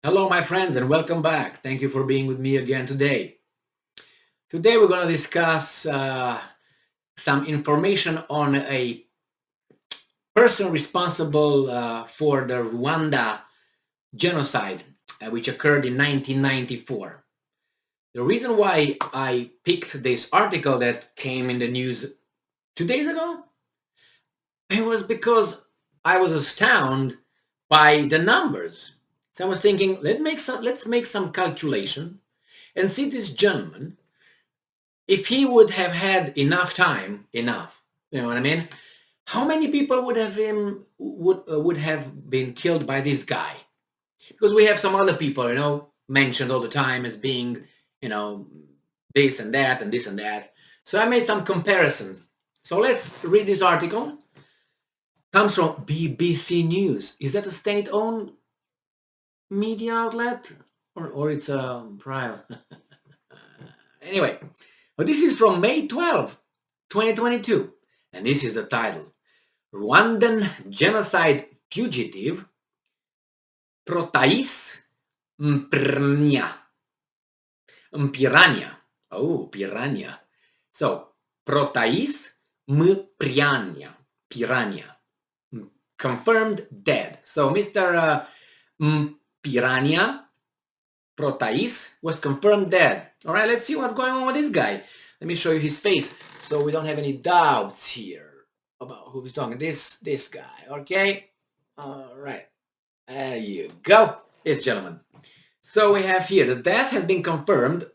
Hello, my friends, and welcome back. Thank you for being with me again today. Today, we're going to discuss some information on a person responsible for the Rwanda genocide, which occurred in 1994. The reason why I picked this article that came in the news 2 days ago, it was because I was astounded by the numbers. So I was thinking, let's make some calculation and see this gentleman, if he would have had enough time, you know what I mean? How many people would have been killed by this guy? Because we have some other people, mentioned all the time as being, you know, this and that and this and that. So I made some comparisons. So let's read this article. Comes from BBC News. Is that a state-owned media outlet, or it's a private? Anyway, but this is from May 12, 2022, and this is the title: Rwandan genocide fugitive Protais Mpiranya. Mpiranya. Oh, piranha. So, Protais Mpiranya. Piranha. Confirmed dead. So, Mr. Mpiranya Protais was confirmed dead. All right, let's see what's going on with this guy. Let me show you his face so we don't have any doubts here about who's talking. This guy, okay? All right, there you go, this gentleman. So we have here the death has been confirmed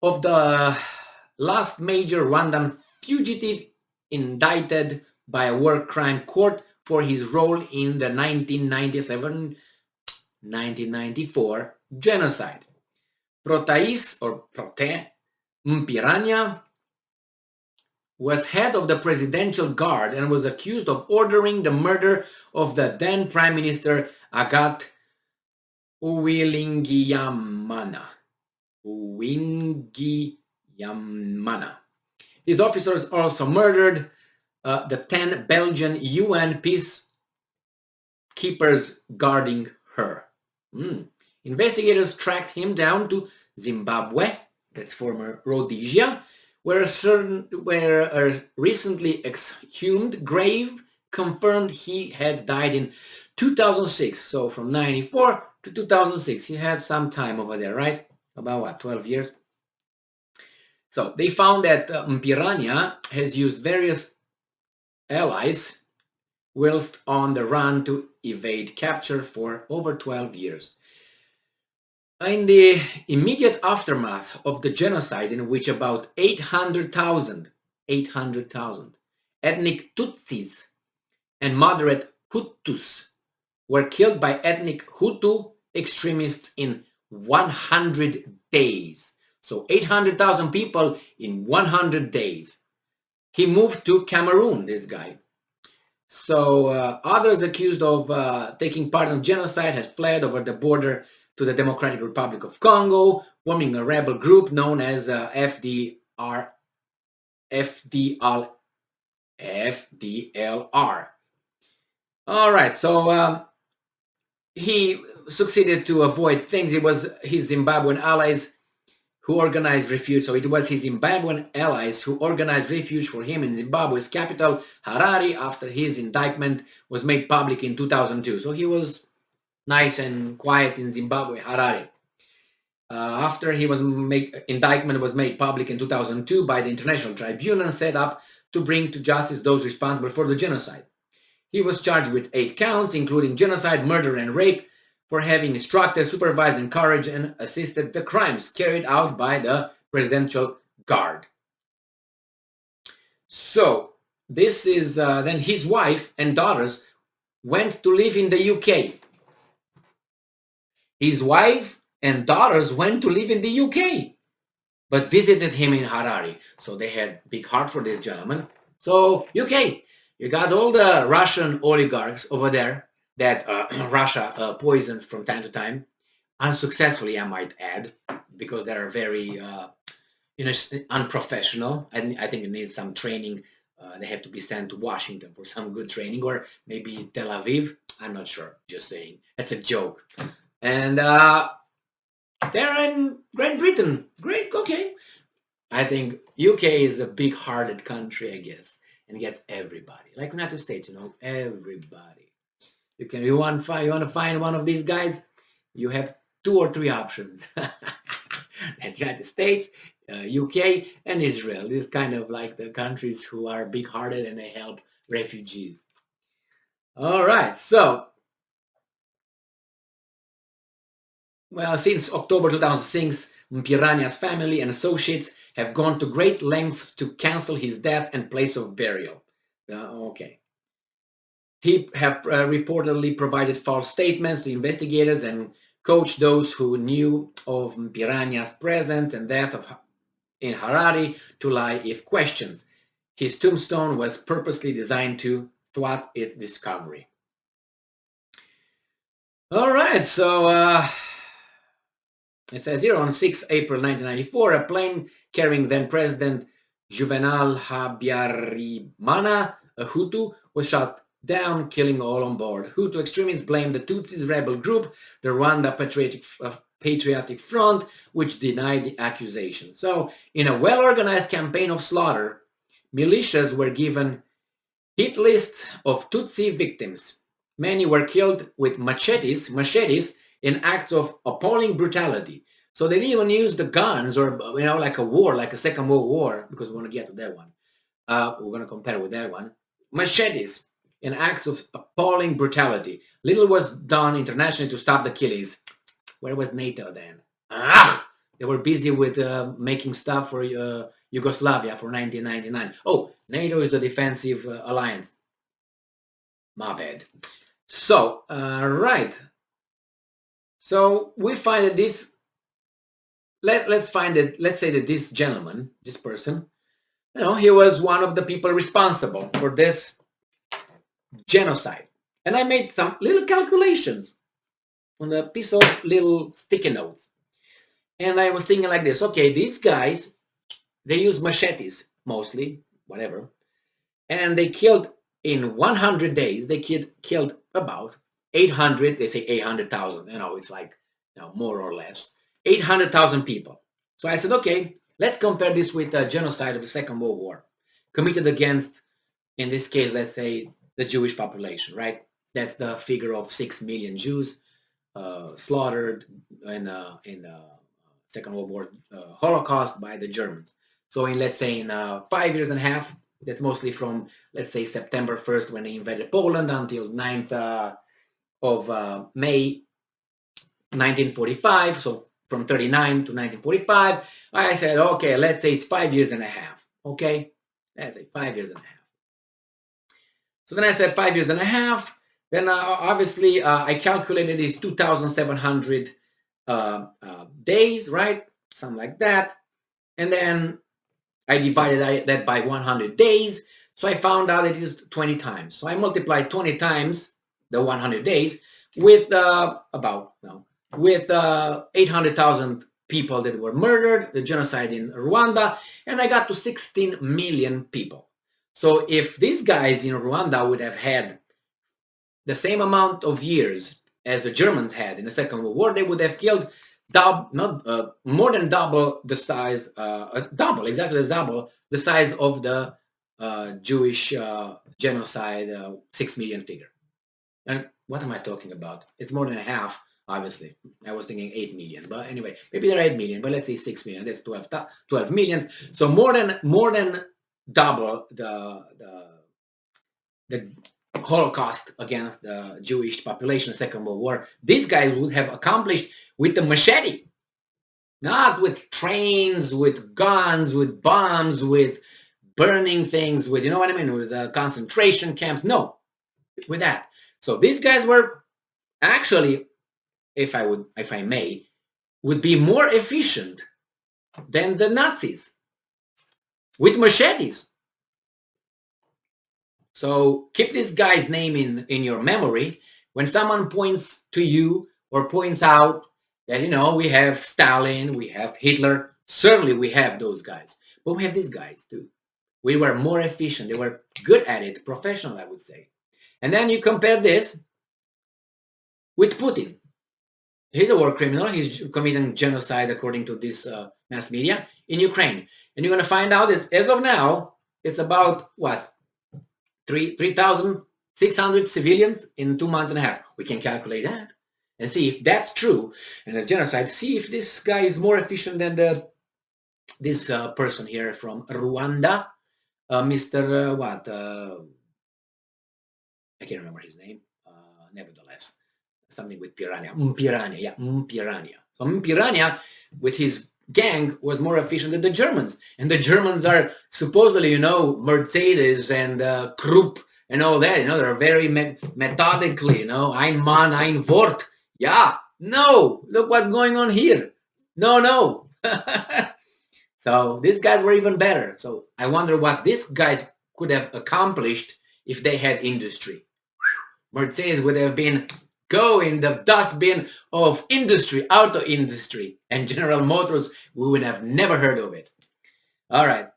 of the last major Rwandan fugitive indicted by a war crime court for his role in the 1997-1994 genocide. Protais, or Prote Mpiranya, was head of the presidential guard and was accused of ordering the murder of the then Prime Minister Agathe Uwilingiyimana. His officers also murdered the 10 Belgian UN peacekeepers guarding her. Investigators tracked him down to Zimbabwe, that's former Rhodesia, where a recently exhumed grave confirmed he had died in 2006. So from 94 to 2006, he had some time over there, right? About what, 12 years? So they found that Mpiranya has used various allies whilst on the run to evade capture for over 12 years. In the immediate aftermath of the genocide, in which about 800,000 ethnic Tutsis and moderate Hutus were killed by ethnic Hutu extremists in 100 days. So 800,000 people in 100 days. He moved to Cameroon, this guy. So others accused of taking part in genocide had fled over the border to the Democratic Republic of Congo, forming a rebel group known as FDLR. All right, so he succeeded to avoid things. It was his Zimbabwean allies who organized refuge. So it was his Zimbabwean allies who organized refuge for him in Zimbabwe's capital, Harare, after his indictment was made public in 2002. So he was nice and quiet in Zimbabwe, Harare. After indictment was made public in 2002 by the International Tribunal set up to bring to justice those responsible for the genocide. He was charged with 8 counts, including genocide, murder, and rape, for having instructed, supervised, encouraged, and assisted the crimes carried out by the presidential guard. So this is then his wife and daughters went to live in the UK. His wife and daughters went to live in the UK, but visited him in Harare. So they had big heart for this gentleman. So UK, you got all the Russian oligarchs over there that Russia poisons from time to time, unsuccessfully, I might add, because they are very unprofessional. And I think it needs some training. They have to be sent to Washington for some good training, or maybe Tel Aviv. I'm not sure. Just saying. That's a joke. And they're in Great Britain. Great, okay. I think UK is a big-hearted country, I guess, and gets everybody. Like United States, everybody. You want to find one of these guys, you have 2 or 3 options. That's United States, UK, and Israel. These kind of like the countries who are big-hearted and they help refugees. All right, so well, since October 2006, Piranha's family and associates have gone to great lengths to cancel his death and place of burial. Okay. He have reportedly provided false statements to investigators and coached those who knew of Piranha's presence and death in Harare to lie if questioned. His tombstone was purposely designed to thwart its discovery. All right, so it says here on 6 April 1994, a plane carrying then President Juvenal Habyarimana, a Hutu, was shot down, killing all on board. Hutu extremists blamed the Tutsis rebel group, the Rwanda Patriotic Front, which denied the accusation. So, in a well-organized campaign of slaughter, militias were given hit lists of Tutsi victims. Many were killed with machetes in acts of appalling brutality. So they didn't even use the guns or, like a war, like a Second World War, because we want to get to that one. We're going to compare with that one. Machetes in acts of appalling brutality. Little was done internationally to stop the killings. Where was NATO then? They were busy with making stuff for Yugoslavia for 1999. Oh, NATO is the defensive alliance. My bad. So, right. So we find that this, let's say that this gentleman, this person, he was one of the people responsible for this genocide. And I made some little calculations on a piece of little sticky notes. And I was thinking like this, okay, these guys, they use machetes mostly, whatever. And they killed in 100 days, they killed about 800, they say 800,000, it's like, more or less, 800,000 people. So I said, okay, let's compare this with the genocide of the Second World War, committed against, in this case, let's say, the Jewish population, right? That's the figure of 6 million Jews slaughtered in Second World War Holocaust by the Germans. So in, let's say, in 5 years and a half, that's mostly from, let's say, September 1st when they invaded Poland until 9th of May 1945. So from 39 to 1945, I said, okay, let's say it's 5 years and a half. Okay, let's say 5 years and a half. So then I said 5 years and a half. Then obviously I calculated these 2,700 days, right? Something like that. And then I divided that by 100 days. So I found out it is 20 times. So I multiplied 20 times the 100 days with 800,000 people that were murdered, the genocide in Rwanda, and I got to 16 million people. So if these guys in Rwanda would have had the same amount of years as the Germans had in the Second World War, they would have killed more than double the size, double the size of the Jewish genocide 6 million figure. And what am I talking about? It's more than a half, obviously. I was thinking 8 million, but anyway, maybe they're 8 million, but let's say 6 million. That's 12 millions. So more than double the Holocaust against the Jewish population in the Second World War. These guys would have accomplished with the machete, not with trains, with guns, with bombs, with burning things, with, with concentration camps. No, with that. So these guys were actually, if I may, would be more efficient than the Nazis with machetes. So keep this guy's name in your memory. When someone points to you or points out that, we have Stalin, we have Hitler, certainly we have those guys, but we have these guys too. We were more efficient. They were good at it, professional, I would say. And then you compare this with Putin. He's a war criminal. He's committing genocide according to this mass media in Ukraine. And you're going to find out that as of now, it's about what? 3,600 civilians in 2 months and a half. We can calculate that and see if that's true. And the genocide, see if this guy is more efficient than this person here from Rwanda, Mr. What? I can't remember his name. Nevertheless, something with Piranha. Piranha, yeah, Piranha. So Piranha, with his gang, was more efficient than the Germans. And the Germans are supposedly, you know, Mercedes and Krupp and all that. You know, they're very methodically, you know, ein Mann, ein Wort. Yeah, no, look what's going on here. No. So these guys were even better. So I wonder what these guys could have accomplished if they had industry. Mercedes would have been going the dustbin of industry, auto industry, and General Motors, we would have never heard of it. All right,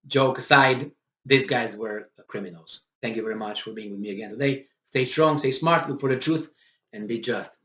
joke aside, these guys were criminals. Thank you very much for being with me again today. Stay strong, stay smart, look for the truth, and be just.